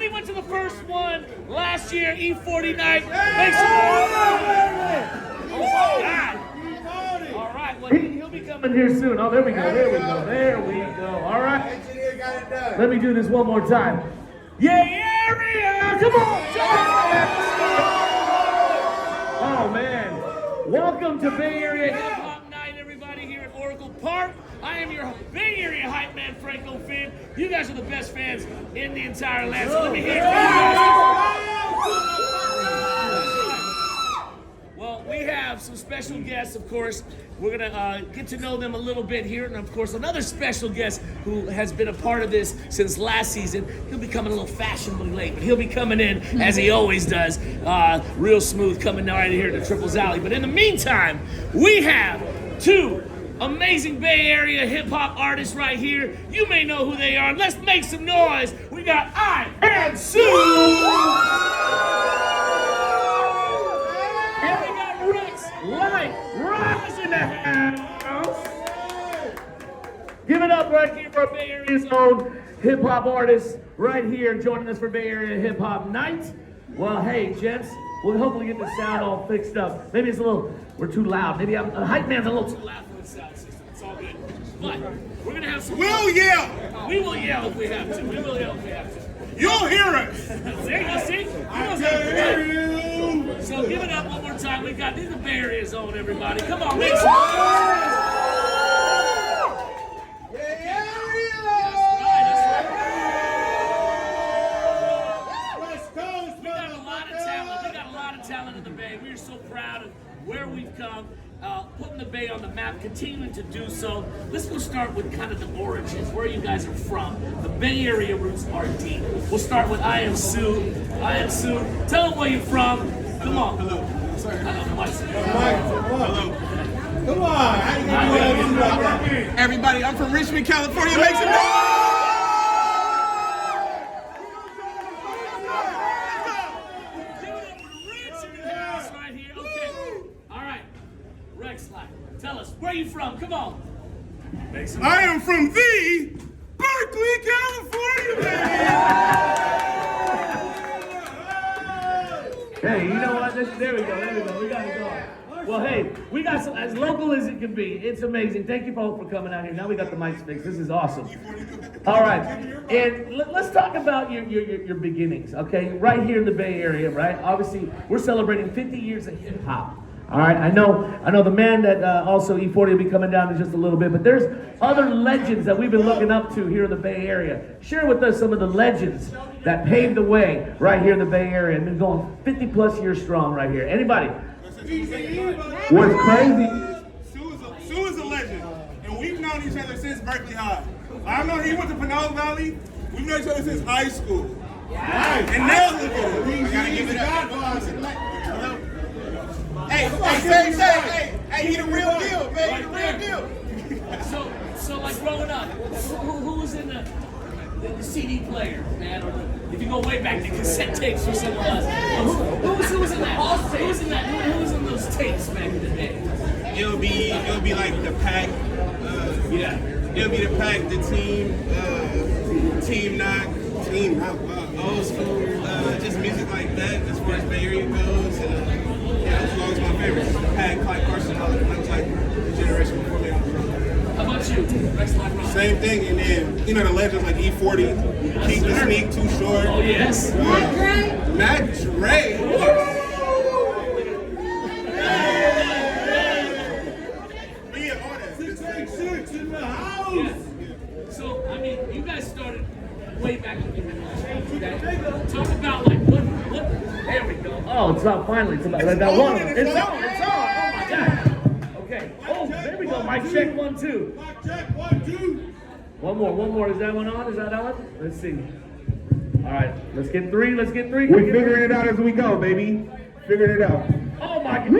Somebody went to the first one last year, E-40 night. Make some noise. Oh my God. All right, well, he'll be coming here soon. Oh, there we go, there we go, there we go. All right. Let me do this one more time. Yeah, area! Come on, oh, man. Welcome to Bay Area Hip Hop Night, everybody, here at Oracle Park. I am your Bay Area hype man, Franco Finn. You guys are the best fans in the entire land, so let me hear it from you guys. Well, we have some special guests, of course. We're gonna get to know them a little bit here, and of course, another special guest who has been a part of this since last season. He'll be coming a little fashionably late, but he'll be coming in as he always does, real smooth, coming right here to Triples Alley. But in the meantime, we have two amazing Bay Area hip-hop artists right here. You may know who they are. Let's make some noise. We got Iamsu! And we got Rex Light Rise in the house. Give it up right here for Bay Area's own hip-hop artist right here joining us for Bay Area Hip-Hop Night. Well, hey, gents, we'll hopefully get the sound all fixed up. Maybe it's a little, we're too loud. Maybe the hype man's a little too loud for the sound system. It's all good. But we're going to have some... We'll yell! We will yell if we have to. We will yell if we have to. You'll hear us! There you see? I dare you! So give it up one more time. We got, these are Bay Area zone, everybody. Come on, make some noise! Talent in the Bay. We are so proud of where we've come, putting the Bay on the map, continuing to do so. Let's go start with kind of the origins, where you guys are from. The Bay Area roots are deep. We'll start with Iamsu. Iamsu, tell them where you're from. Come on. Hello. Sorry. Hello, Mike. Hello. Come on. How you gonna do that? Everybody, I'm from Richmond, California. Make some noise! Tell us, where are you from? Come on. I am from the Berkeley, California, baby! Hey, you know what? There we go. We got it going. Well, hey, we got some, as local as it can be. It's amazing. Thank you both for coming out here. Now we got the mics fixed. This is awesome. All right, and let's talk about your beginnings, okay? Right here in the Bay Area, right? Obviously, we're celebrating 50 years of hip hop. All right, I know the man that also E-40 will be coming down in just a little bit, but there's other legends that we've been looking up to here in the Bay Area. Share with us some of the legends that paved the way right here in the Bay Area and been going 50 plus years strong right here. Anybody? What's crazy? Sue is a legend, and we've known each other since Berkeley High. I know he went to Pinal Valley. We've known each other since high school. Right. And now look at him. I gotta give it up. Hey, he the real deal, man. He the real deal. So like growing up, who was in the CD player, man? Or if you go way back, the cassette tapes for some of us. Who was in that? Who was in that? Who was in those tapes back in the day? It'll be like the pack. It'll be the pack, the team knock, old school, just music like that as far as Bay Area goes. That's always my favorite. Pack, Clyde Carson, that was like the generation before me. How about you? Rex Light Rise? Same thing, and then the legends like E-40, Keep the Sneak Too Short. Oh yes. Mac Dre. So, I mean, you guys started way back in the day. Talk about like what? There we go. Oh, it's not finally. It's about that one. It's on. Oh my God. Okay. Oh, there we go. Mic check 1 2. Mic check 1 2. One more. Is that one on? Is that on? Let's see. All right. Let's get 3. We're figuring it out as we go, baby. Figuring it out. Oh my God.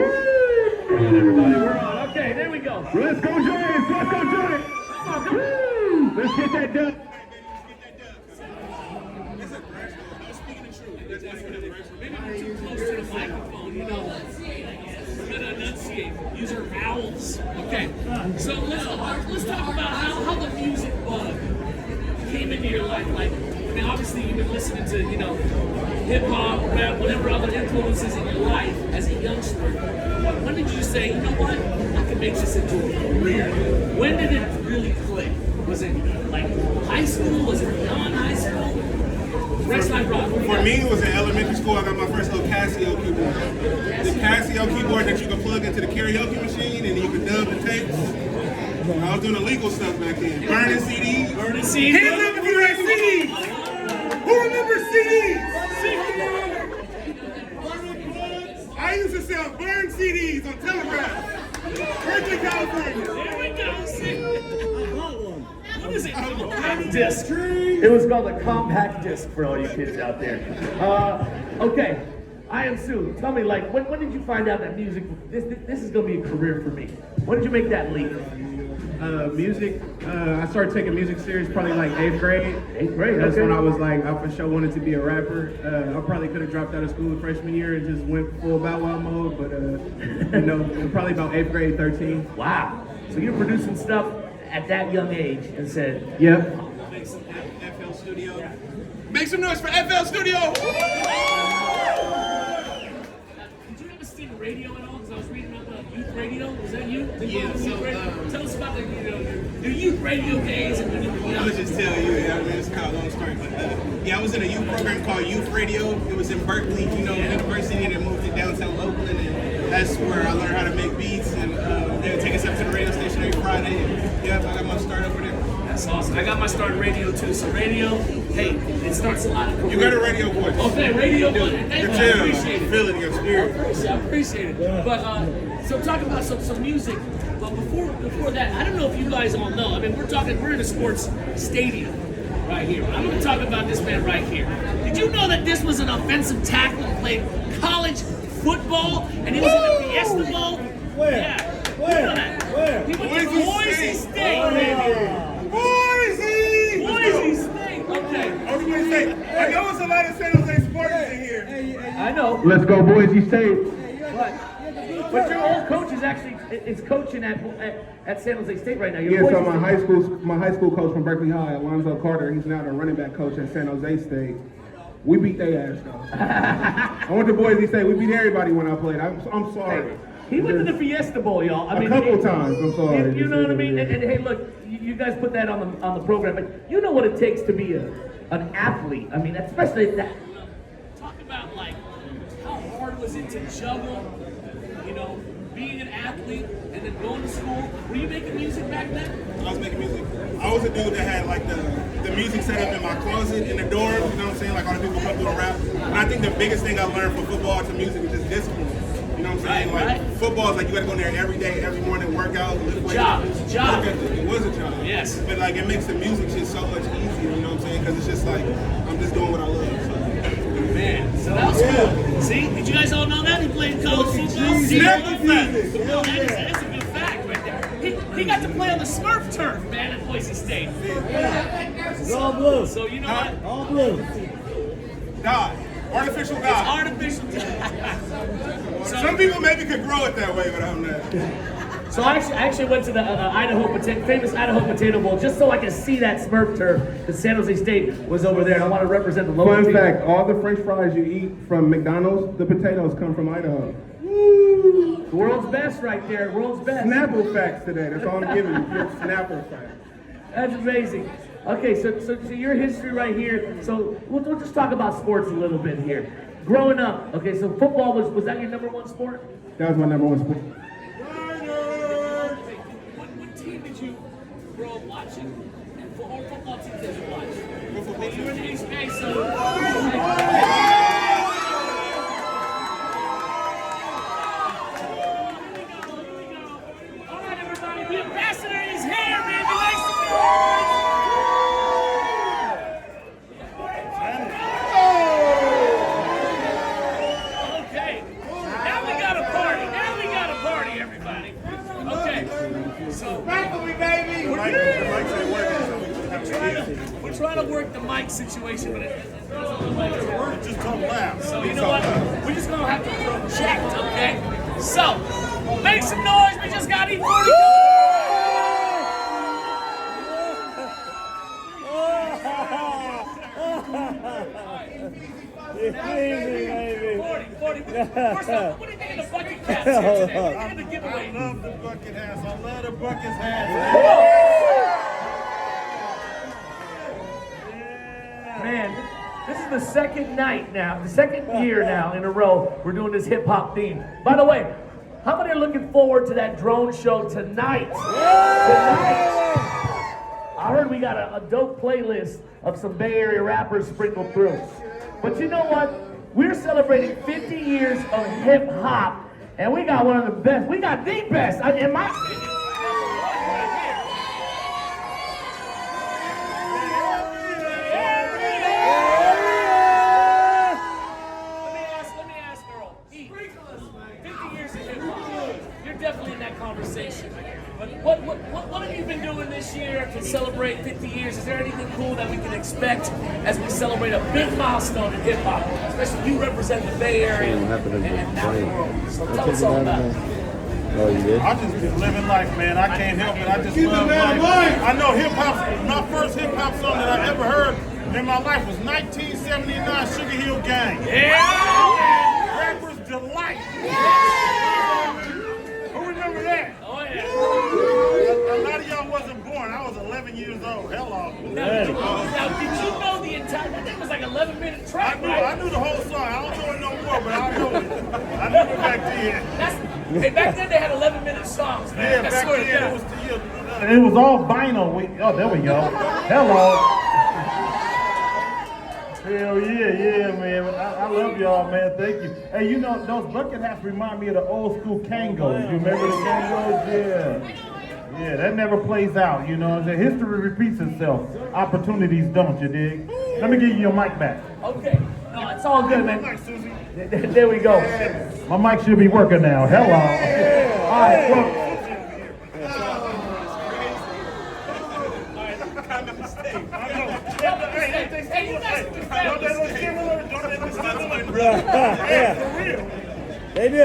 Everybody, we're on. Okay, there we go. Let's go join it. Come on. Let's get that done. Maybe we're too close to the microphone, you know. We're gonna enunciate. Use our vowels. Okay. So let's talk about how the music bug came into your life. Like I mean, obviously you've been listening to, you know, hip hop, rap, whatever other influences in your life as a youngster. When did you say, you know what, I can make this into a career? When did it really click? Was it like high school? Was it non-high school? For me, it was in elementary school. I got my first little Casio keyboard. The Casio keyboard that you could plug into the karaoke machine and you could dub the tapes. I was doing illegal stuff back then. Burning CDs. Burning CDs. Hands up if you had CDs. Who remembers CDs? I used to sell burned CDs on Telegraph. Berkeley, California. There we go. What is it? Compact disc. It was called a compact disc for all you kids out there. Okay, Iamsu, tell me, like, when did you find out that music, this is going to be a career for me? When did you make that leap? Music, I started taking music serious probably like 8th grade. 8th grade, That's okay. when I was like, I for sure wanted to be a rapper. I probably could have dropped out of school freshman year and just went full Bow Wow mode, but you know, probably about 8th grade, 13. Wow. So you're producing stuff at that young age and said, Yep. Make some FL Studio. Make some noise for FL Studio. Did you ever see the radio at all? Because I was reading about the youth radio. Was that you? Yeah, so, tell us about the, you know, your youth radio days and when you were I'm young. gonna just tell you, I mean, it's kind of a long story, but yeah, I was in a youth program called Youth Radio. It was in Berkeley, you know, university, and then moved to downtown Oakland, and that's where I learned how to make beats, and they would take us up to the radio station every Friday, and yeah, I got my start over there. That's awesome. I got my start in radio too. So radio, hey, it starts a lot of careers. You got a radio voice. Okay, radio. Thank you. I appreciate it. Feel it in your spirit. I appreciate it. But so talk about some music. But before that, I don't know if you guys all know. I mean, we're in a sports stadium right here. I'm going to talk about this man right here. Did you know that this was an offensive tackle and played college football, and he was in the Fiesta Bowl? Where? Yeah. Where? You know that? Where? He went to Boise Boise State. State, baby. Boise! Boise State. Okay. I was going to say, I know it's a lot of San Jose Spartans in here. I know. Let's go, Boise State. But your old coach is actually coaching at San Jose State right now. Your Yeah, boys so is- my high school coach from Berkeley High, Alonzo Carter, he's now the running back coach at San Jose State. We beat their ass though. I went to Boise State. We beat everybody when I played. I'm sorry. He went to the Fiesta Bowl, y'all. I A mean, couple times. I'm sorry. You know what I mean? And hey, look, you guys put that on the program, but you know what it takes to be an athlete. I mean, especially that. Talk about like how hard was it to juggle, you know, being an athlete and then going to school. Were you making music back then? I was making music. I was a dude that had like the music set up in my closet in the dorm, you know what I'm saying? Like all the people come through and rap. And I think the biggest thing I learned from football to music is just discipline. You know what I'm saying? Right, like football is like you gotta go in there every day, every morning, work out, lift weights. It's a job. It was a job. Yes. But like it makes the music shit so much easier, you know what I'm saying? Because it's just like I'm just doing what I love. So. Man, so that was cool. See, did you guys all know that? He played college football. See, Snap that's the music. a good fact right there. He got to play on the Smurf turf, man, at Boise State. It's all blue. So you know what? All blue. Die. Artificial It's die. artificial. Some people maybe could grow it that way, but I'm not. So I actually went to the famous Idaho Potato Bowl just so I could see that Smurf turf because San Jose State was over there, and I want to represent the local Fun team. fact, all the french fries you eat from McDonald's, the potatoes come from Idaho. The world's best right there, world's best. Snapple facts today, that's all I'm giving you. Snapple facts. That's amazing. Okay, so your history right here. So we'll just talk about sports a little bit here. Growing up, okay, so football was that your number one sport? That was my number one sport. What team did you grow up watching? And what football teams did you watch? You were in the HBA, so. All right, everybody, the ambassador is here, man. Make some noise. Okay, now we got a party. Everybody. Okay, so we're trying to work the mic situation, but it Just come laugh. so you know what? We're just gonna have to project, okay? So make some noise. We just got E-40. baby. 40. First off, what do you think of the bucket caps here today? What do you think of the giveaway? I love the bucket hats. I love the bucket hats. Man, this is the second night now, the second year now in a row we're doing this hip hop theme. By the way, how many are looking forward to that drone show tonight? Tonight. I heard we got a dope playlist of some Bay Area rappers sprinkled through. But you know what? We're celebrating 50 years of hip hop, and we got one of the best. We got the best. In my opinion. Let me ask Earl. 50 years of hip hop. You're definitely in that conversation. But what have you been doing this year to celebrate 50 years? Is there anything cool that we can expect as we celebrate a big milestone in hip hop? Especially you represent the Bay Area and now the world. So tell us all about it. Oh, you did? I just been living life, man. I can't help it. I just love life. I know hip hop. My first hip hop song that I ever heard in my life was 1979 Sugar Hill Gang. Yeah! Rapper's Delight. Who remember that? Oh, yeah. A lot of y'all wasn't born. I was 11 years old. Hello. Now, did you know the entire, that thing was like 11-minute track, I knew the whole song. I don't know it no more, but I know it. I knew it back then. Hey, back then they had 11-minute songs, man. Yeah, I back swear to then God. it was the It was all vinyl. Oh, there we go. Hello. Hell yeah, man. I love y'all, man. Thank you. Hey, you know, those bucket hats remind me of the old school Kangos. You remember the Kangos? Yeah. Yeah, that never plays out, you know. The history repeats itself. Opportunities don't, you dig? Let me give you your mic back. Okay. No, it's all good, man. Mic, Susie. There we go. My mic should be working now. Hello. All right, well. Hey, you guys can be They do.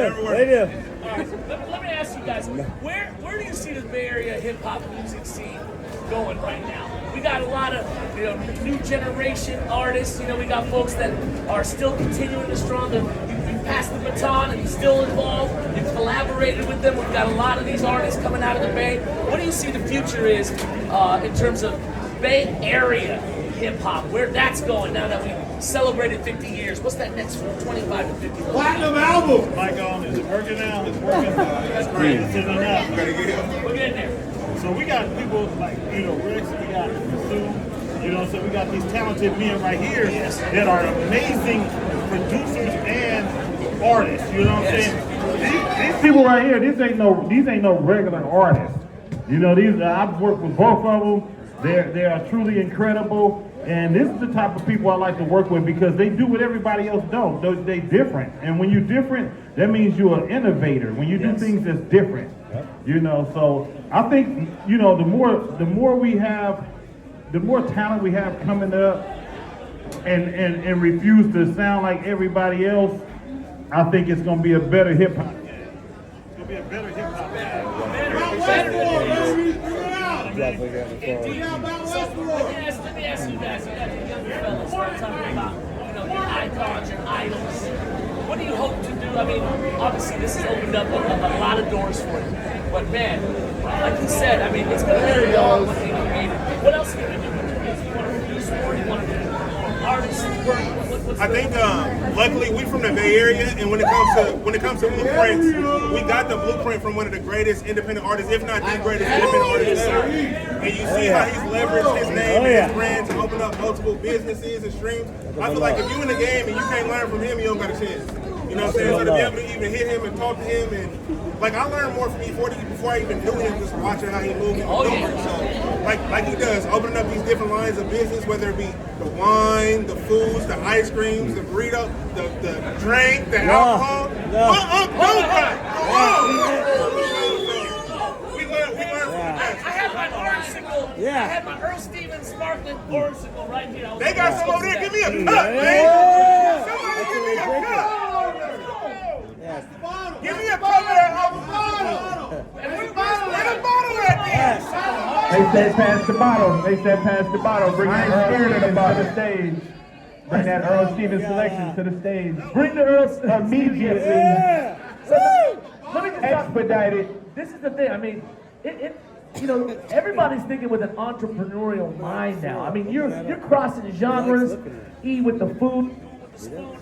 All right, let me ask you guys, where do you see the Bay Area hip hop music scene going right now? We got a lot of new generation artists. You know, we got folks that are still continuing to strong. You passed the baton and you're still involved. You've collaborated with them. We've got a lot of these artists coming out of the Bay. What do you see the future is in terms of Bay Area hip hop? Where that's going now that we celebrated 50 years? What's that next 25 to 50? Platinum album. Mic on. Is it working now? It's working. That's great. It's in and out. We're getting there. So we got people like, Rex, we got Sue, so we got these talented men right here that are amazing producers and artists, you know what I'm saying? These people right here, these ain't no regular artists. I've worked with both of them. They are truly incredible. And this is the type of people I like to work with because they do what everybody else don't. They different. And when you're different, that means you're an innovator. When you do things that's different. So I think, the more we have, the more talent we have coming up and refuse to sound like everybody else, I think it's gonna be a better hip hop. It's gonna be a better hip hop. Let me ask you guys, you got the younger fellas talking about, your icons, your idols. What do you hope to do? I mean, obviously this has opened up a lot of doors for you. But man, like you said, I mean, it's going to vary on what they created. What else are you going to do? You want to produce more? You want to do artists work? I think, luckily, we from the Bay Area, and when it comes to blueprints, we got the blueprint from one of the greatest independent artists, if not the greatest independent artist ever. And you see how he's leveraged his name and his brand to open up multiple businesses and streams. I feel like if you in the game and you can't learn from him, you don't got a chance. You know what I'm saying? So to be able to even hit him and talk to him, and like I learned more from E-40 before I even knew him, just watching how he moved and maneuvered. So like he does, opening up these different lines of business, whether it be the wine, the foods, the ice creams, the burrito, the drink, the alcohol. We learned from the best. I had my orange. I had my Earl Stevens sparkling orange right here. They got some over there. Give me a cup, man. Somebody give me a cup. Give me a cup of that avocado. Where the bottle at there? They said pass the bottle. Bring the scared of the bottle to the stage. Bring that Earl Stevens selection to the stage. Bring the Earl Immediately. So let me just Expedited. This is the thing. I mean, you know, everybody's thinking with an entrepreneurial mind now. I mean, you're crossing genres. E with the food.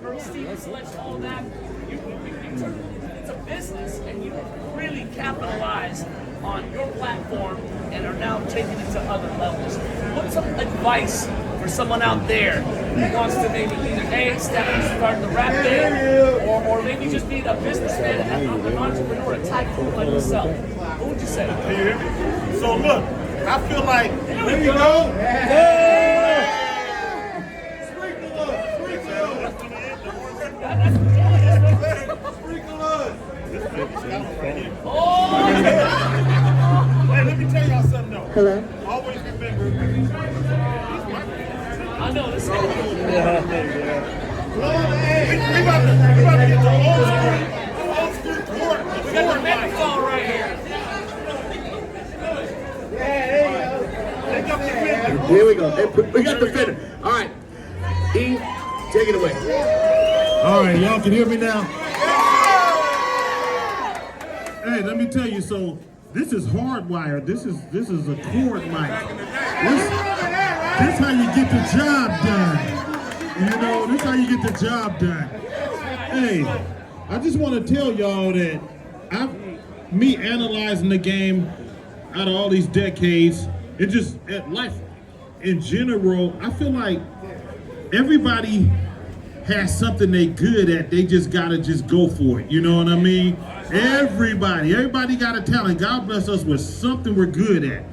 Earl Stevens selection, all that. It's a business, and you really capitalize on your platform and are now taking it to other levels. What's some advice for someone out there who wants to maybe either A, step and start the rap game, or maybe just being a businessman and an entrepreneur, a tycoon like yourself? What would you say? Can you hear me? So look, I feel like Here we go. Hey, let me tell y'all something though. Hello? Always remember. I know this. We about to get to old school court. We got the microphone right here. Take up the window. Here we go. Hey, we got the fender. All right. E, take it away. All right, y'all can hear me now? Hey, let me tell you, so this is hardwired. This is a cord mic. This how you get the job done. You know, this how you get the job done. Hey, I just want to tell y'all that me analyzing the game out of all these decades, it just, life in general, I feel like everybody has something they good at. They just gotta just go for it. You know what I mean? Everybody got a talent. God bless us with something we're good at.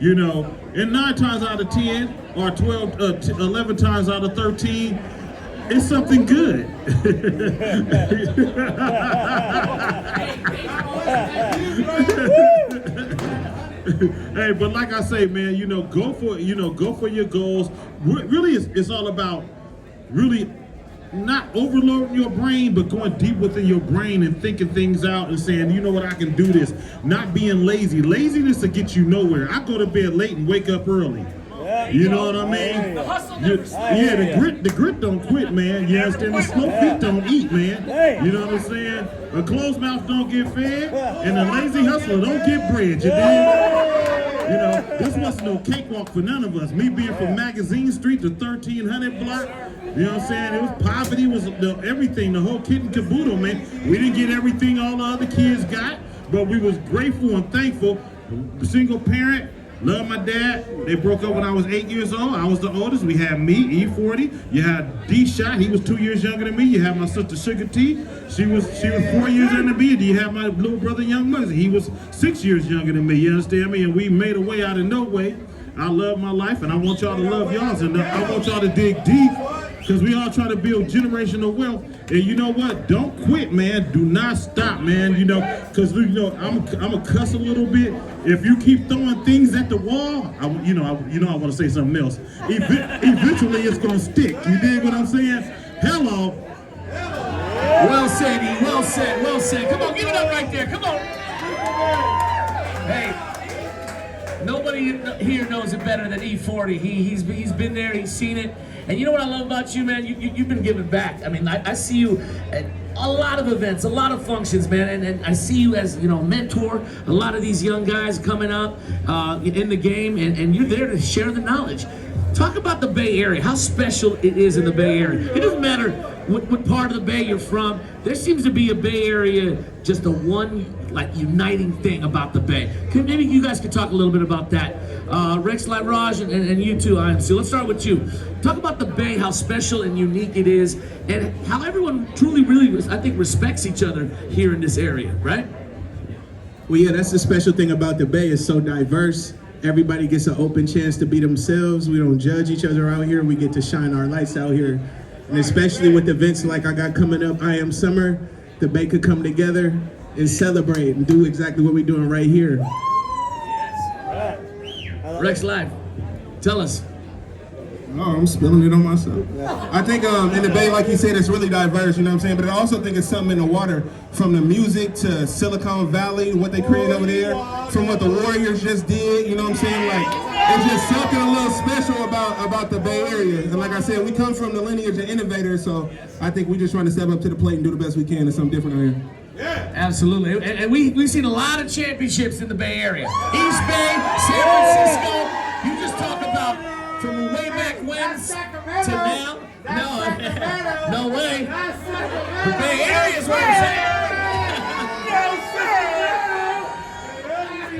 You know, and 9 times out of 10 or 11 times out of 13, it's something good. Hey, but like I say, man, you know, go for your goals. Really, it's all about really not overloading your brain, but going deep within your brain and thinking things out and saying, you know what, I can do this. Not being lazy. Laziness will get you nowhere. I go to bed late and wake up early. You know what I mean? The hustle You- never stops. yeah, the grit don't quit, man. You understand? The slow feet don't eat, man. You know what I'm saying? A closed mouth don't get fed, and a lazy hustler don't get bread. You dig? You know, this wasn't no cakewalk for none of us. Me being from Magazine Street to 1300 block, you know what I'm saying? It was poverty, was everything, the whole kit and caboodle, man. We didn't get everything all the other kids got, but we was grateful and thankful. Single parent, love my dad. They broke up when I was 8 years old. I was the oldest. We had me, E-40. You had D-Shot. He was 2 years younger than me. You had my sister Sugar T. She was 4 years younger than me. And you had my little brother Young Muzzy. He was 6 years younger than me. You understand me? And we made a way out of no way. I love my life, and I want y'all to love y'all's. And I want y'all to dig deep, because we all try to build generational wealth. And you know what? Don't quit, man. Do not stop, man. You know, because you know I'm a cuss a little bit. If you keep throwing things at the wall, I want to say something else. Eventually, it's gonna stick. You dig what I'm saying? Hello. Well said, E. Well said, well said. Come on, give it up right there. Come on. Hey, nobody here knows it better than E-40. He's been there, he's seen it. And you know what I love about you, man? You've been giving back. I mean, I see you at a lot of events, a lot of functions, man. And I see you as, you know, mentor a lot of these young guys coming up in the game. And you're there to share the knowledge. Talk about the Bay Area, how special it is in the Bay Area. It doesn't matter what part of the Bay you're from. There seems to be a Bay Area, just a one, like, uniting thing about the Bay. Maybe you guys could talk a little bit about that. Rex, Raj, and you too, Iamsu. Let's start with you. Talk about the Bay, how special and unique it is, and how everyone truly, really, I think, respects each other here in this area, right? Well, yeah, that's the special thing about the Bay. It's so diverse. Everybody gets an open chance to be themselves. We don't judge each other out here. We get to shine our lights out here. And especially with events like I got coming up, I Am Summer, the Bay could come together and celebrate and do exactly what we're doing right here. Rex Live, tell us. Oh, I'm spilling it on myself. I think in the Bay, like you said, it's really diverse, you know what I'm saying? But I also think it's something in the water, from the music to Silicon Valley, what they create over there, from what the Warriors just did, you know what I'm saying? Like, it's just something a little special about the Bay Area. And like I said, we come from the lineage of innovators, so I think we're just trying to step up to the plate and do the best we can in something different out here. Absolutely. And we've seen a lot of championships in the Bay Area. East Bay, San Francisco. You just talk about from way back when to now. No way. The Bay Area is what I'm saying.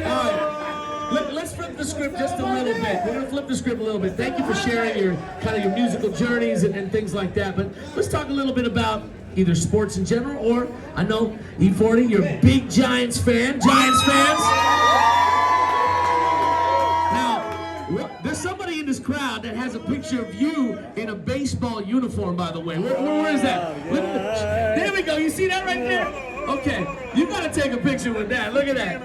All right. Let's flip the script just a little bit. We're going to flip the script a little bit. Thank you for sharing your kind of your musical journeys and things like that. But let's talk a little bit about either sports in general, or I know E-40, you're a big Giants fan. Giants fans? Now, there's somebody in this crowd that has a picture of you in a baseball uniform, by the way. Where is that? There we go. You see that right there? Okay. You got to take a picture with that. Look at that.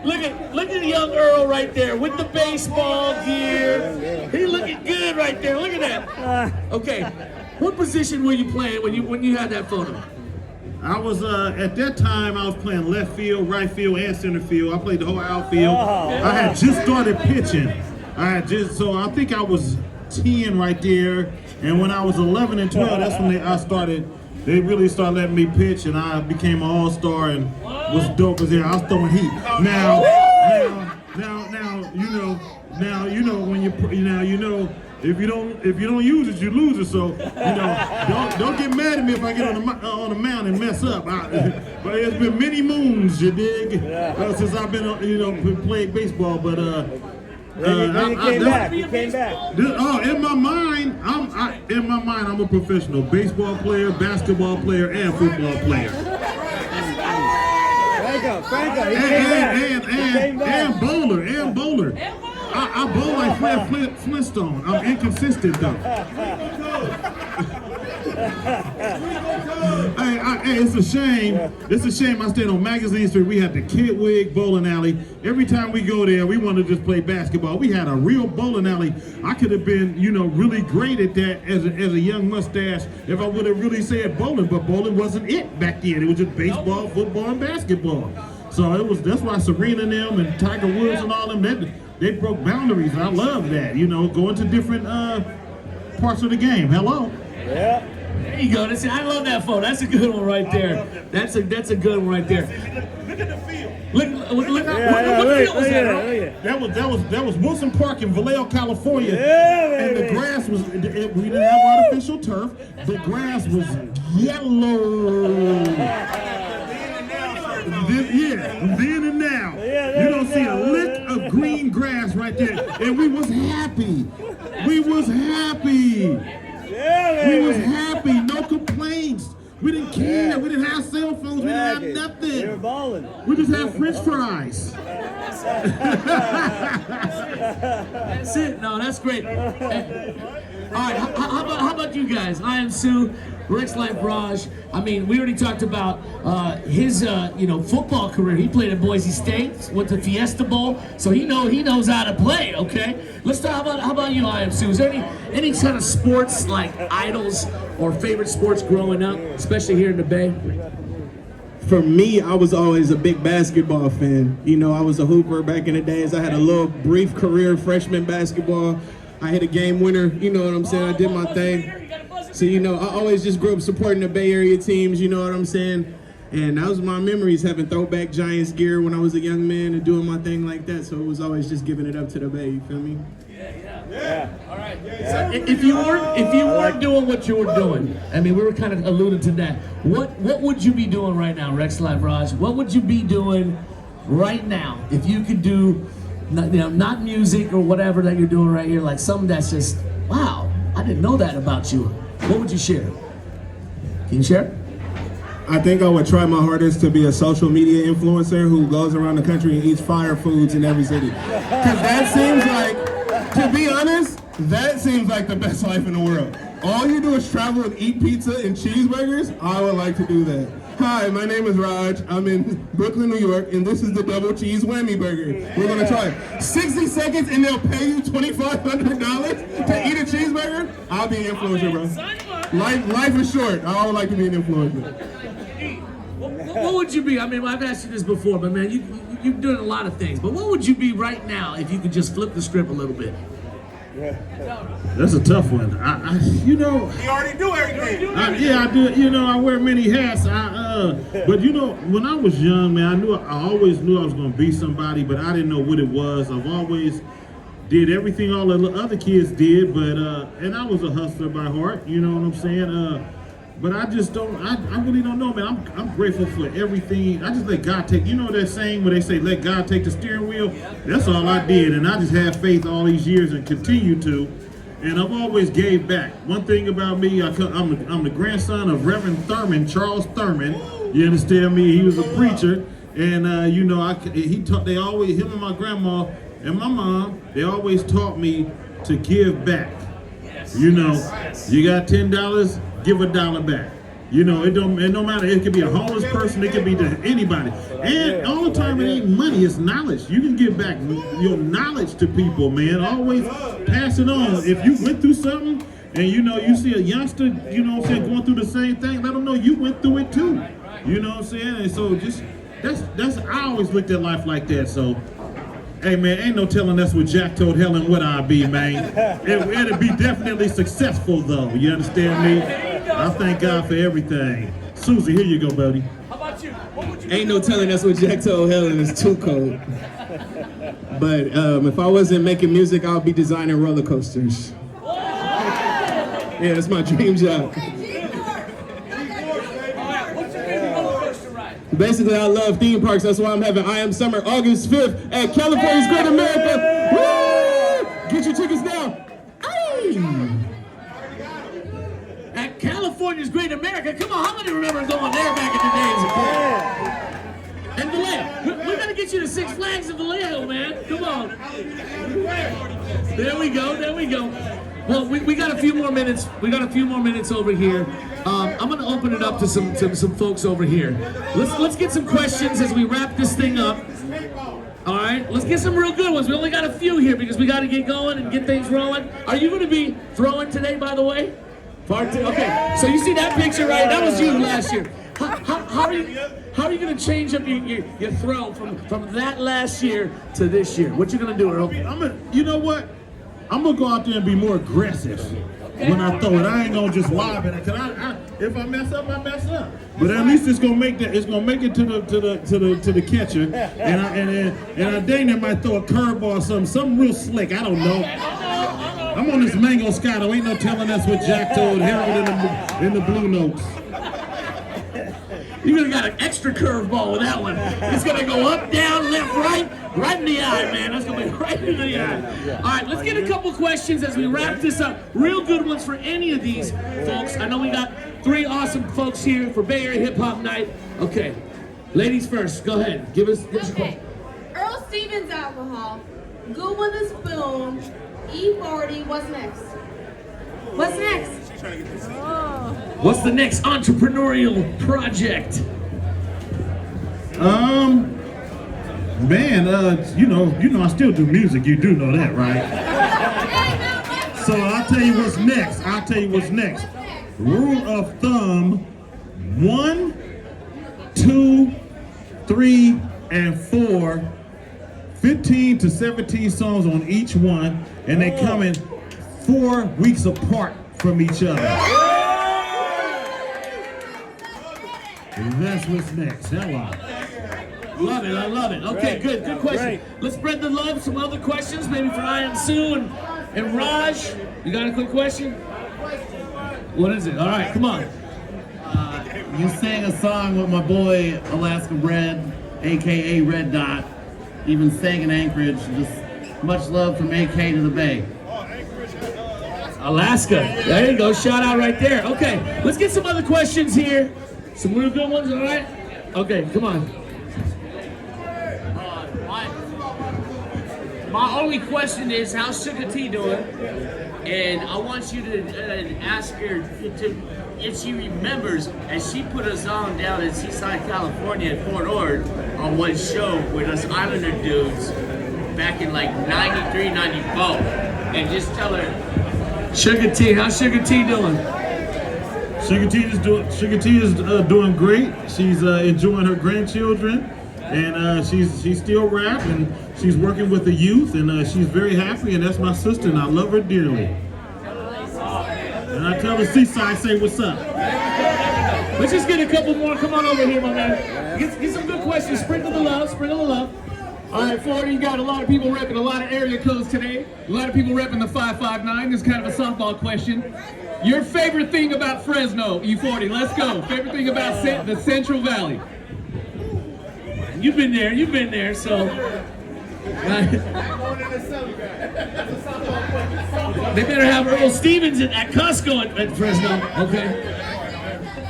Look at young Earl right there with the baseball gear. He looking good right there. Look at that. Okay. What position were you playing when you had that photo? I was at that time I was playing left field, right field, and center field. I played the whole outfield. I had just started pitching. So I think I was 10 right there. And when I was 11 and 12, that's when they really started letting me pitch, and I became an all-star and was dope as hell. I was throwing heat. Now, when if you don't use it, you lose it. So don't get mad at me if I get on the mound and mess up. But it's been many moons, you dig, since I've been playing baseball. But you came back. In my mind, I'm a professional baseball player, basketball player, and football player. Franco, he came back. And bowler. I bowl like Fred Flintstone. I'm inconsistent though. Hey, it's a shame. It's a shame I stayed on Magazine Street. We had the Kidwig Bowling Alley. Every time we go there, we want to just play basketball. We had a real bowling alley. I could have been, really great at that as a young mustache if I would have really said bowling. But bowling wasn't it back then. It was just baseball, football, and basketball. So that's why Serena and them and Tiger Woods and all them, they broke boundaries. And I love that. Going to different parts of the game. Hello. Yeah. There you go. I love that photo. That's a good one right there. That's a good one right there. Look at the field. What field was that, Earl? That was Wilson Park in Vallejo, California. Yeah, and the grass was, we didn't have artificial turf. The grass was yellow. Then and now. You don't see a lick of green grass right there. And we was happy. We was happy. No complaints. We didn't care. We didn't have cell phones. We didn't have nothing. We were balling. We just had French fries. That's it. No, that's great. All right, how about you guys? Iamsu, Rex Life Raj. I mean, we already talked about his football career. He played at Boise State, went to Fiesta Bowl, so he knows how to play. Okay, let's talk about how about you, Iamsu? Is there any kind of sports like idols or favorite sports growing up, especially here in the Bay? For me, I was always a big basketball fan. I was a hooper back in the days. I had a little brief career freshman basketball. I hit a game winner, you know what I'm saying? I did my thing. So, I always just grew up supporting the Bay Area teams, you know what I'm saying? And that was my memories, having throwback Giants gear when I was a young man and doing my thing like that. So it was always just giving it up to the Bay, you feel me? Yeah. All right. So if you weren't doing what you were doing, I mean, we were kind of alluding to that. What would you be doing right now, Rex Live Raj? What would you be doing right now if you could do, not music or whatever that you're doing right here, like something that's just, wow, I didn't know that about you. What would you share? Can you share? I think I would try my hardest to be a social media influencer who goes around the country and eats fire foods in every city. Because that seems like, to be honest, that seems like the best life in the world. All you do is travel and eat pizza and cheeseburgers. I would like to do that. Hi, my name is Raj. I'm in Brooklyn, New York, and this is the double cheese whammy burger. We're gonna try it. 60 seconds and they'll pay you $2,500 to eat a cheeseburger? I'll be an influencer, bro. Life is short. I would like to be an influencer. What would you be? I mean, I've asked you this before, but man, you you've done a lot of things, but what would you be right now if you could just flip the script a little bit? That's a tough one. You already do everything. Yeah, I do. You know, I wear many hats. But you know, when I was young, man, I always knew I was gonna be somebody, but I didn't know what it was. I've always did everything all the other kids did, but and I was a hustler by heart. You know what I'm saying? But I just don't. I really don't know, man. I'm grateful for everything. I just let God take. You know that saying where they say, "Let God take the steering wheel." That's all I did, and I just had faith all these years and continue to. And I've always gave back. One thing about me, I'm the grandson of Reverend Thurman, Charles Thurman. You understand me? He was a preacher, and you know, they always, him and my grandma and my mom, they always taught me to give back. You know, you got $10, give $1 back. You know, it don't matter. It could be a homeless person. It could be to anybody. And all the time, it ain't money. It's knowledge. You can give back your knowledge to people, man. Always pass it on. If you went through something and you know you see a youngster, you know what I'm saying, going through the same thing, let them know you went through it too. You know what I'm saying? And so just that's I always looked at life like that. So. Hey man, ain't no telling us what Jack told Helen what I'd be, man. It'd be definitely successful though, you understand me? I thank God for everything. Susie, here you go, buddy. How about you? What would you Ain't no telling us what Jack told Helen is too cold. But if I wasn't making music, I would be designing roller coasters. Yeah, that's my dream job. Basically, I love theme parks. That's why I'm having Iamsu Summer August 5th at California's Great America. Woo! Get your tickets now. Aye. At California's Great America? Come on, how many remember going there back in the days? And Vallejo. We gotta get you to Six Flags in Vallejo, man. Come on. There we go. Well, we got a few more minutes. We got a few more minutes over here. I'm gonna open it up to some folks over here. Let's get some questions as we wrap this thing up. All right, let's get some real good ones. We only got a few here because we got to get going and get things rolling. Are you gonna be throwing today, by the way? Okay. So you see that picture, right? That was you last year. How are you gonna change up your throw from that last year to this year? What you gonna do, Earl? You know what? I'm gonna go out there and be more aggressive when I throw it. I ain't gonna just lob it. Cause if I mess up, I mess up. But at least it's gonna make that. It's gonna make it to the catcher. And I dang it might throw a curveball or something real slick. I don't know. I'm on this mango Scotto. Ain't no telling us what Jack told Harold in the Blue Notes. You're gonna got an extra curveball with that one. It's gonna go up, down, left, right in the eye, man. That's gonna be right in the eye. All right, let's get a couple questions as we wrap this up. Real good ones for any of these folks. I know we got 3 awesome folks here for Bay Area Hip Hop Night. Okay, ladies first. Go ahead. Give us a question. Earl Stevens alcohol. Good with a spoon. E-40. What's next? What's next? What's the next entrepreneurial project? Man, you know, I still do music. You do know that, right? So I'll tell you what's next. Rule of thumb: 1, 2, 3, and 4. 15 to 17 songs on each one, and they come in 4 weeks apart from each other. And that's what's next. Hello. Love it, I love it. Okay, good question. Let's spread the love. Some other questions, maybe for Iamsu and Raj. You got a quick question? What is it? All right, come on. You sang a song with my boy Alaska Red, aka Red Dot. Even sang in Anchorage. Just much love from AK to the Bay. Alaska. There you go. Shout out right there. Okay, let's get some other questions here. Some real good ones, all right? Okay, come on. My only question is, how's Sugar T doing? And I want you to ask her if she remembers, as she put us on down in Seaside, California at Fort Ord on one show with us Islander dudes back in like 93, 94. And just tell her. Sugar T, how's Sugar T doing? Sugar T is doing great. She's enjoying her grandchildren. and she's still rap, and she's working with the youth, and she's very happy, and that's my sister, and I love her dearly. And I tell the Seaside, say what's up. Let's just get a couple more. Come on over here, my man. Get some good questions. Sprinkle the love. Sprinkle the love. All right, 40, you got a lot of people repping a lot of area codes today. A lot of people repping the 559. This is kind of a softball question. Your favorite thing about Fresno, E-40, let's go. Favorite thing about the Central Valley? You've been there, so. They better have Earl Stevens at Costco at Fresno, okay?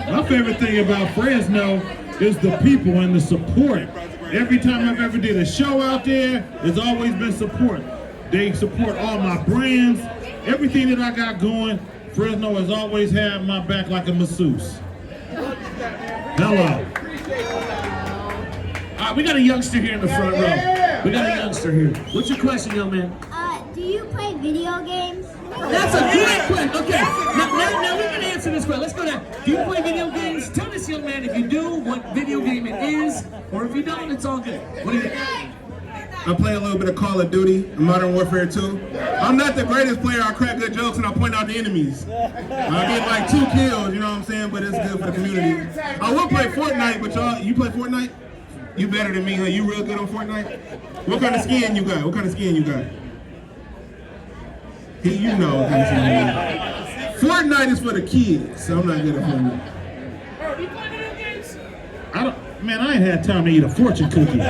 My favorite thing about Fresno is the people and the support. Every time I've ever did a show out there, there's always been support. They support all my brands, everything that I got going. Fresno has always had my back like a masseuse. Hello. All right, we got a youngster here in the front row. We got a youngster here. What's your question, young man? Do you play video games? That's a great question. Okay, now we can answer this question. Let's go down. Do you play video games? Tell this young man if you do, what video game it is, or if you don't, it's all good. What do you think? I play a little bit of Call of Duty, Modern Warfare 2. I'm not the greatest player. I crack good jokes and I point out the enemies. I get like 2 kills, you know what I'm saying? But it's good for the community. I will play Fortnite, but y'all, you play Fortnite? You better than me, huh? You real good on Fortnite? What kind of skin you got? What kind of skin you got? You know what kind of skin you got. Fortnite is for the kids, so I'm not good at Fortnite. Bro, you play video games? I ain't had time to eat a fortune cookie.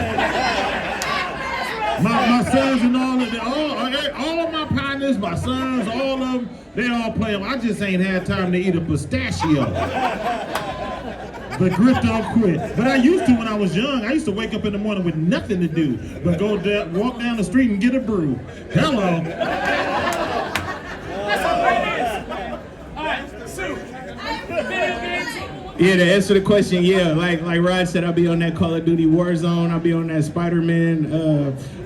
My sons and all of my partners, my sons, all of them, they all play them. I just ain't had time to eat a pistachio. But grit don't quit. But I used to when I was young. I used to wake up in the morning with nothing to do but go walk down the street and get a brew. Hello. Yeah, to answer the question, yeah, like Rod said, I'll be on that Call of Duty Warzone, I'll be on that Spider-Man,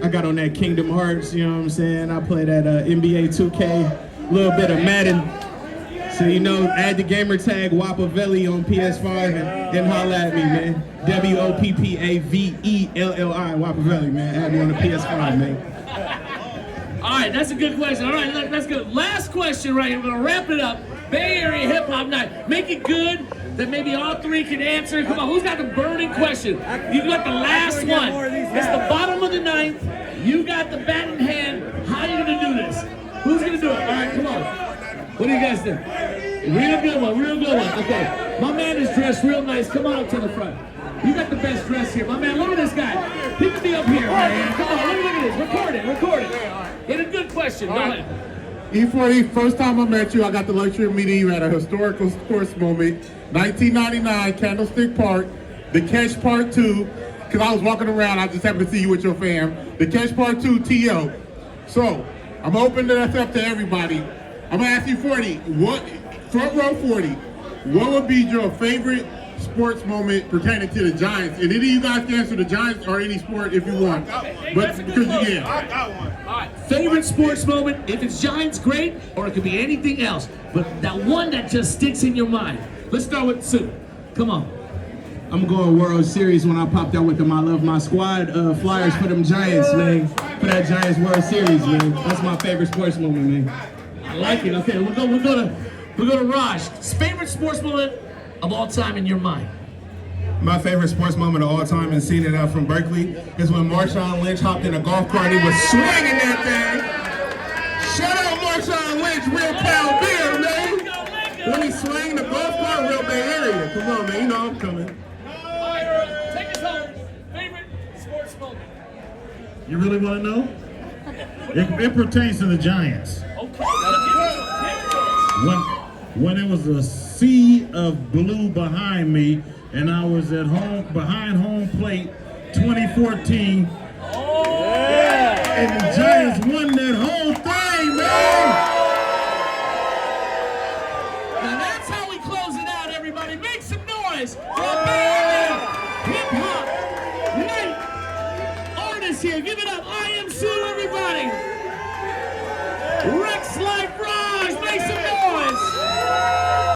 I got on that Kingdom Hearts, you know what I'm saying? I play that NBA 2K, a little bit of Madden. So, you know, add the gamer tag Wapavelli on PS5 and holla at me, man. WOPPAVELLI, Wapavelli, man. Add me on the PS5, man. All right, that's a good question. All right, that's good. Last question right here. We're going to wrap it up. Bay Area Hip Hop Night. Make it good that maybe all three can answer. Come on, who's got the burning question? You got the last one. It's the bottom of the ninth. You got the bat in hand. How are you going to do this? Who's going to do it? All right, come on. What do you guys think? Real good one, real good one. Okay, my man is dressed real nice. Come on up to the front. You got the best dress here. My man, look at this guy. He could be up here, man. Come on, look at this. Record it. Get a good question. Go ahead. E-40, first time I met you, I got the luxury of meeting you at a historical sports moment. 1999, Candlestick Park, The Catch Part 2, because I was walking around, I just happened to see you with your fam. The Catch Part 2, T.O. So, I'm opening this up to everybody. I'm going to ask you 40, front row 40, what would be your favorite sports moment pertaining to the Giants? And any of you guys can answer the Giants or any sport if you want. But because I got one. All right, favorite sports moment, if it's Giants, great, or it could be anything else. But that one that just sticks in your mind. Let's start with Sue. Come on. I'm going World Series when I popped out with them. I love my squad flyers for them Giants, man. For that Giants World Series, man. That's my favorite sports moment, man. I like it. Okay, we'll go to Raj. Favorite sports moment of all time in your mind? My favorite sports moment of all time, and seeing it out from Berkeley, is when Marshawn Lynch hopped in a golf cart. He was swinging that thing. Shout out Marshawn Lynch, real pound beer, man. When he swung the golf cart, real Bay Area. Come on, man, you know I'm coming. All right, take us home. Favorite sports moment? You really want to know? It pertains to the Giants. Okay. When it was a sea of blue behind me, and I was at home behind home plate 2014. Oh, yeah. And the Giants won that whole thing, man. Now that's how we close it out, everybody. Make some noise for Bay Area Hip Hop.